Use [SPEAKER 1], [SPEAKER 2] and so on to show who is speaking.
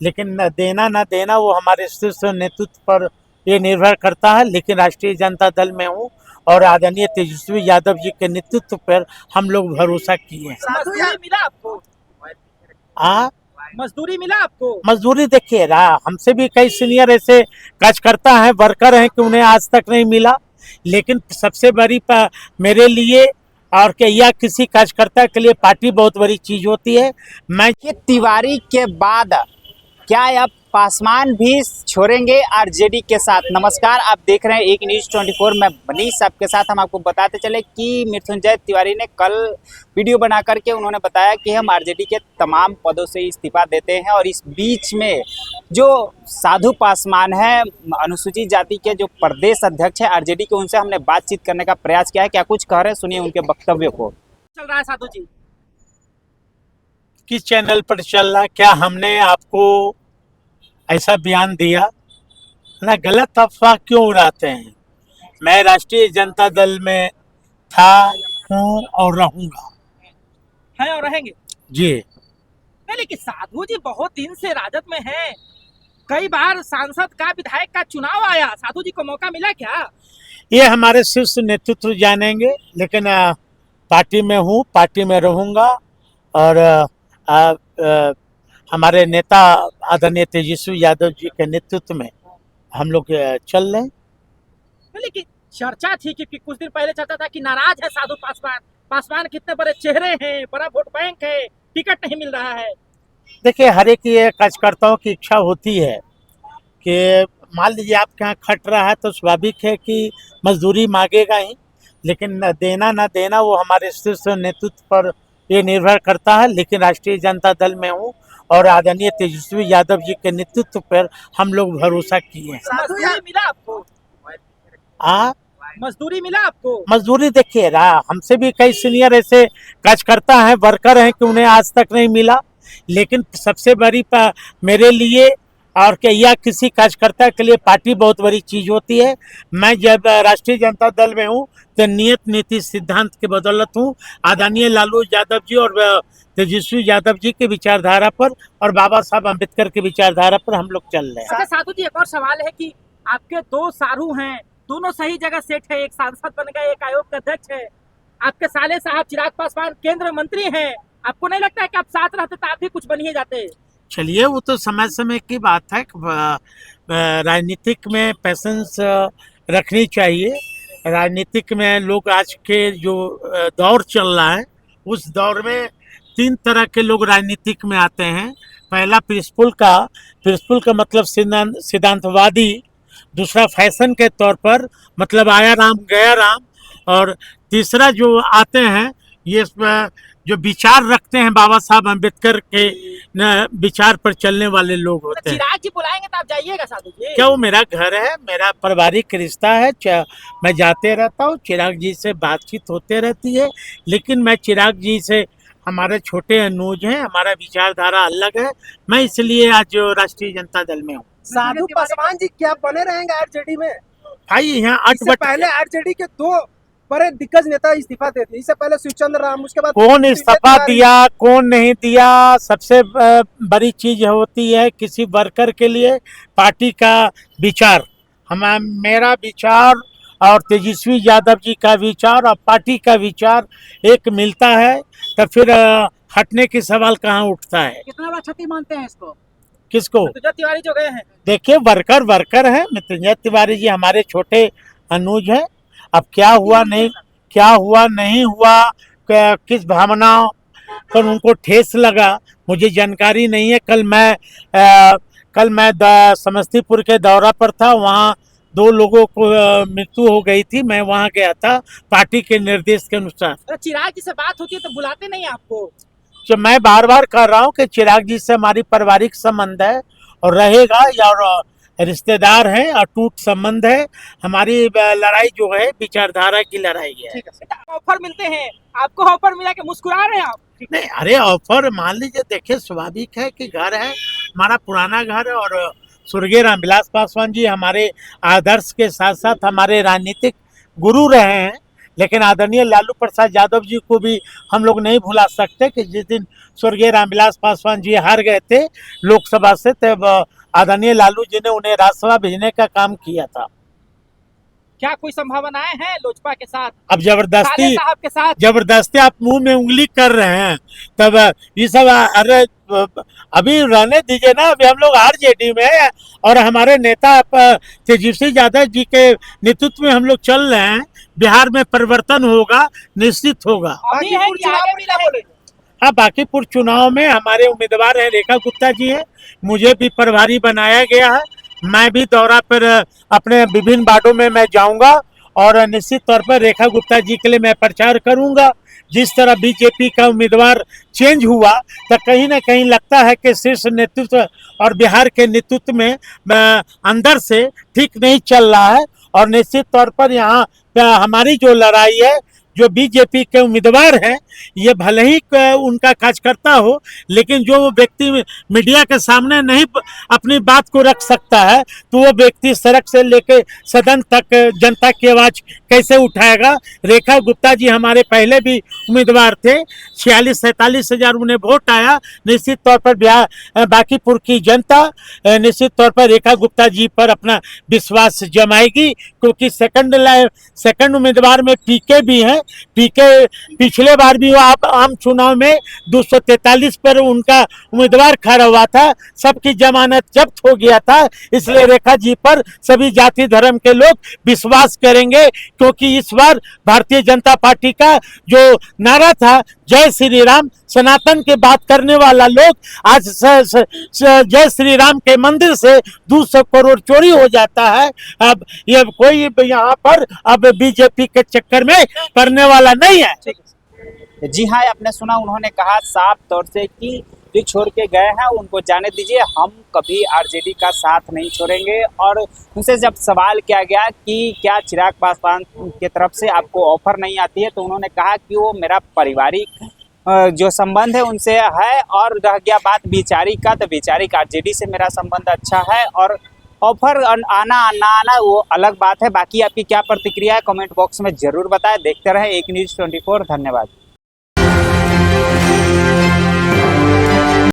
[SPEAKER 1] लेकिन न देना न देना वो हमारे शीर्ष नेतृत्व पर ये निर्भर करता है। लेकिन राष्ट्रीय जनता दल में हूँ और आदरणीय तेजस्वी यादव जी के नेतृत्व पर हम लोग भरोसा किए हैं।
[SPEAKER 2] मजदूरी मिला आपको? मजदूरी मिला आपको?
[SPEAKER 1] मजदूरी देखिए हमसे भी कई सीनियर ऐसे कार्यकर्ता हैं, वर्कर हैं कि उन्हें आज तक नहीं मिला। लेकिन सबसे बड़ी मेरे लिए और या किसी कार्यकर्ता के लिए पार्टी बहुत बड़ी चीज होती है। मैं
[SPEAKER 3] तिवारी के बाद क्या अब पासवान भी छोड़ेंगे आरजेडी के साथ? नमस्कार, आप देख रहे हैं एक न्यूज़ 24। मैं मनीष आपके साथ। हम आपको बताते चले कि मृत्युंजय तिवारी ने कल वीडियो बना करके उन्होंने बताया कि हम आरजेडी के तमाम पदों से इस्तीफा देते हैं। और इस बीच में जो साधु पासवान है, अनुसूचित जाति के जो प्रदेश अध्यक्ष है आरजेडी के, उनसे हमने बातचीत करने का प्रयास किया है। क्या कुछ कह रहे हैं, सुनिए उनके वक्तव्य को।
[SPEAKER 2] चल रहा है साधु जी?
[SPEAKER 1] किस चैनल पर चल रहा? क्या हमने आपको ऐसा बयान दिया ना? गलत अफवाह क्यों उड़ाते हैं? मैं राष्ट्रीय जनता दल में था, हूँ और रहूंगा।
[SPEAKER 2] हैं और रहेंगे
[SPEAKER 1] जी।
[SPEAKER 2] नहीं, लेकिन साधु जी बहुत दिन से राजद में हैं। कई बार सांसद का, विधायक का चुनाव आया, साधु जी को मौका मिला क्या?
[SPEAKER 1] ये हमारे शीर्ष नेतृत्व जानेंगे। लेकिन पार्टी में हूँ, पार्टी में रहूंगा और हमारे नेता आदरणीय तेजस्वी यादव जी के नेतृत्व में हम लोग चल रहे हैं।
[SPEAKER 2] लेकिन चर्चा थी कि कुछ दिन पहले चर्चा था कि नाराज है साधु पासवान। पासवान कितने बड़े चेहरे हैं, बड़ा वोट बैंक है, टिकट नहीं मिल रहा है।
[SPEAKER 1] देखिए, हर एक ये कार्यकर्ताओं की इच्छा होती है कि मान लीजिए आपके यहाँ खट रहा है तो स्वाभाविक है कि मजदूरी मांगेगा ही। लेकिन देना न देना वो हमारे शीर्ष नेतृत्व पर ये निर्भर करता है। लेकिन राष्ट्रीय जनता दल में हूँ और आदरणीय तेजस्वी यादव जी के नेतृत्व पर हम लोग भरोसा किए हैं।
[SPEAKER 2] मजदूरी मिला आपको? मजदूरी मिला आपको?
[SPEAKER 1] मजदूरी देखिए हमसे भी कई सीनियर ऐसे कार्यकर्ता हैं, वर्कर हैं कि उन्हें आज तक नहीं मिला। लेकिन सबसे बड़ी मेरे लिए और या किसी कार्यकर्ता के लिए पार्टी बहुत बड़ी चीज होती है। मैं जब राष्ट्रीय जनता दल में हूँ तो नियत नीति सिद्धांत के बदौलत हूँ। आदरणीय लालू यादव जी और तेजस्वी यादव जी के विचारधारा पर और बाबा साहब अम्बेडकर की विचारधारा पर हम लोग चल रहे हैं।
[SPEAKER 2] अच्छा साधु जी, एक और सवाल है कि आपके दो सारू हैं, दोनों सही जगह सेट है। एक सांसद बन गए, एक आयोग का अध्यक्ष है। आपके साले साहब चिराग पासवान केंद्र मंत्री हैं। आपको नहीं लगता है कि आप साथ रहते तो आप भी कुछ बन ही जाते?
[SPEAKER 1] चलिए, वो तो समय समय की बात है। राजनीतिक में पैसेंस रखनी चाहिए। राजनीतिक में लोग आज के जो दौर चल रहा है उस दौर में 3 तरह के लोग राजनीतिक में आते हैं। पहला प्रिंसिपल का मतलब सिद्धांतवादी। दूसरा फैशन के तौर पर मतलब आया राम गया राम। और तीसरा जो आते हैं ये जो विचार रखते हैं बाबा साहब अम्बेडकर के विचार पर चलने वाले लोग होते हैं।
[SPEAKER 2] चिराग जी बुलाएंगे तो आप जाइएगा साधु जी?
[SPEAKER 1] क्या वो मेरा घर है, मेरा पारिवारिक रिश्ता है। मैं जाते रहता हूँ, चिराग जी से बातचीत होते रहती है। लेकिन मैं चिराग जी से, हमारे छोटे अनुज हैं, हमारा विचारधारा अलग है। मैं इसलिए आज राष्ट्रीय जनता दल में हूँ।
[SPEAKER 4] साधु पासवान जी क्या बने रहेंगे आरजेडी में?
[SPEAKER 1] भाई यहाँ
[SPEAKER 4] इससे पहले आरजेडी के 2 बड़े दिग्गज नेता इस्तीफा दे दिए। इससे पहले शिवचंद्र राम, उसके बाद
[SPEAKER 1] कौन इस्तीफा दिया कौन नहीं दिया, सबसे बड़ी चीज होती है किसी वर्कर के लिए पार्टी का विचार। मेरा विचार और तेजस्वी यादव जी का विचार और पार्टी का विचार एक मिलता है तो फिर हटने की सवाल कहाँ उठता है।
[SPEAKER 2] कितना बड़ा क्षति मानते हैं इसको?
[SPEAKER 1] किसको?
[SPEAKER 2] मृत्युंजय तिवारी जो गए हैं।
[SPEAKER 1] देखिए, वर्कर है। मृत्युंजय तिवारी जी हमारे छोटे अनुज हैं। अब क्या हुआ नहीं हुआ, किस भावना पर उनको ठेस लगा, मुझे जानकारी नहीं है। कल मैं समस्तीपुर के दौरा पर था, वहाँ 2 लोगों को मृत्यु हो गई थी। मैं वहाँ गया था पार्टी के निर्देश के अनुसार।
[SPEAKER 2] चिराग जी से बात होती है तो बुलाते नहीं आपको?
[SPEAKER 1] जो मैं बार बार कह रहा हूँ कि चिराग जी से हमारी पारिवारिक संबंध है और रहेगा, और रिश्तेदार हैं, अटूट संबंध है। हमारी लड़ाई जो है विचारधारा की लड़ाई है।
[SPEAKER 2] ऑफर मिलते हैं आपको? ऑफर मिला के मुस्कुरा रहे हैं आप?
[SPEAKER 1] नहीं, अरे ऑफर मान लीजिए, देखिए स्वाभाविक है कि घर है, हमारा पुराना घर है। और स्वर्गीय रामविलास पासवान जी हमारे आदर्श के साथ साथ हमारे राजनीतिक गुरु रहे हैं। लेकिन आदरणीय लालू प्रसाद यादव जी को भी हम लोग नहीं भुला सकते कि जिस दिन स्वर्गीय रामविलास पासवान जी हार गए थे लोकसभा से, तब आदरणीय लालू जी ने उन्हें राज्यसभा भेजने का काम किया था।
[SPEAKER 2] क्या कोई संभावनाएं हैं लोजपा के साथ,
[SPEAKER 1] अब
[SPEAKER 2] साले साहब के साथ?
[SPEAKER 1] जबरदस्ती आप मुंह में उंगली कर रहे हैं, तब ये सब अरे अभी रहने दीजिए ना। अभी हम लोग आरजेडी में हैं और हमारे नेता तेजस्वी यादव जी के नेतृत्व में हम लोग चल रहे हैं। बिहार में परिवर्तन होगा, निश्चित होगा।
[SPEAKER 2] अभी है कि आगे भी रहेंगे?
[SPEAKER 1] हाँ, बांकीपुर चुनाव में हमारे उम्मीदवार हैं रेखा गुप्ता जी हैं, मुझे भी प्रभारी बनाया गया है। मैं भी दौरा पर अपने विभिन्न वार्डों में मैं जाऊंगा और निश्चित तौर पर रेखा गुप्ता जी के लिए मैं प्रचार करूंगा। जिस तरह बीजेपी का उम्मीदवार चेंज हुआ, तो कहीं ना कहीं लगता है कि शीर्ष नेतृत्व और बिहार के नेतृत्व में अंदर से ठीक नहीं चल रहा है। और निश्चित तौर पर यहाँ हमारी जो लड़ाई है, जो बीजेपी के उम्मीदवार हैं, ये भले ही उनका कार्यकर्ता हो, लेकिन जो व्यक्ति मीडिया के सामने नहीं अपनी बात को रख सकता है, तो वो व्यक्ति सड़क से लेकर सदन तक जनता की आवाज कैसे उठाएगा। रेखा गुप्ता जी हमारे पहले भी उम्मीदवार थे, 46-47 हजार उन्हें वोट आया। निश्चित तौर पर बिहार बांकीपुर की जनता निश्चित तौर पर रेखा गुप्ता जी पर अपना विश्वास जमाएगी, क्योंकि सेकंड उम्मीदवार में पीके भी हैं। पीके पिछले बार भी आम चुनाव में 243 पर उनका उम्मीदवार खड़ा हुआ था, सबकी जमानत जब्त हो गया था। इसलिए रेखा जी पर सभी जाति धर्म के लोग विश्वास करेंगे, क्योंकि इस बार भारतीय जनता पार्टी का जो नारा था जय श्री राम, सनातन की बात करने वाला लोग आज जय श्री राम के मंदिर से 200 करोड़ चोरी हो जाता है। अब ये कोई यहाँ पर अब बीजेपी के चक्कर में पड़ने वाला नहीं है।
[SPEAKER 3] जी हाँ, आपने सुना, उन्होंने कहा साफ तौर से कि जो छोड़ के गए हैं उनको जाने दीजिए, हम कभी आरजेडी का साथ नहीं छोड़ेंगे। और उनसे जब सवाल किया गया कि क्या चिराग पासवान की तरफ से आपको ऑफर नहीं आती है, तो उन्होंने कहा कि वो मेरा पारिवारिक जो संबंध है उनसे है, और रह गया बात वैचारिक का, तो वैचारिक आरजेडी से मेरा संबंध अच्छा है, और ऑफर आना ना आना वो अलग बात है। बाकी आपकी क्या प्रतिक्रिया है कमेंट बॉक्स में जरूर बताएं। देखते रहें एक न्यूज़ 24। धन्यवाद।